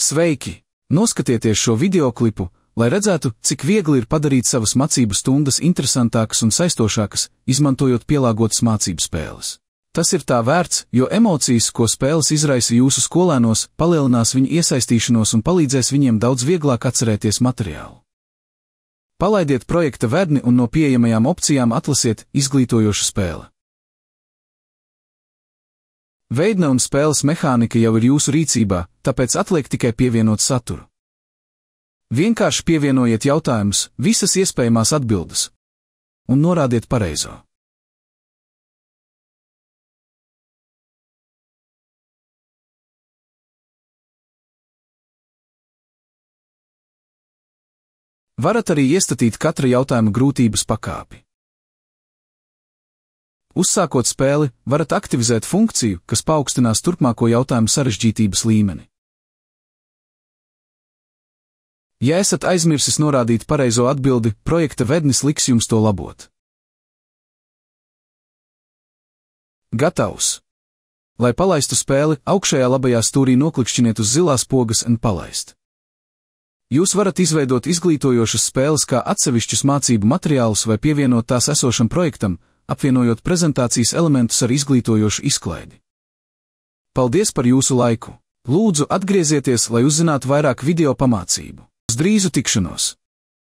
Sveiki! Noskatieties šo videoklipu, lai redzētu, cik viegli ir padarīt savas mācību stundas interesantākas un saistošākas, izmantojot pielāgotas mācību spēles. Tas ir tā vērts, jo emocijas, ko spēles izraisa jūsu skolēnos, palielinās viņu iesaistīšanos un palīdzēs viņiem daudz vieglāk atcerēties materiālu. Palaidiet projekta vedni un no pieejamajām opcijām atlasiet izglītojošu spēli. Veidne un spēles mehānika jau ir jūsu rīcībā, tāpēc atliek tikai pievienot saturu. Vienkārši pievienojiet jautājumus, visas iespējamās atbildes, un norādiet pareizo. Varat arī iestatīt katra jautājuma grūtības pakāpi. Uzsākot spēli, varat aktivizēt funkciju, kas paaugstinās turpmāko jautājumu sarežģītības līmeni. Ja esat aizmirsis norādīt pareizo atbildi, projekta vednis liks jums to labot. Gatavs! Lai palaistu spēli, augšējā labajā stūrī noklikšķiniet uz zilās pogas un palaist. Jūs varat izveidot izglītojošas spēles kā atsevišķus mācību materiālus vai pievienot tās esošam projektam, apvienojot prezentācijas elementus ar izglītojošu izklaidi. Paldies par jūsu laiku! Lūdzu, atgriezieties, lai uzzinātu vairāk video pamācību. Uz drīzu tikšanos!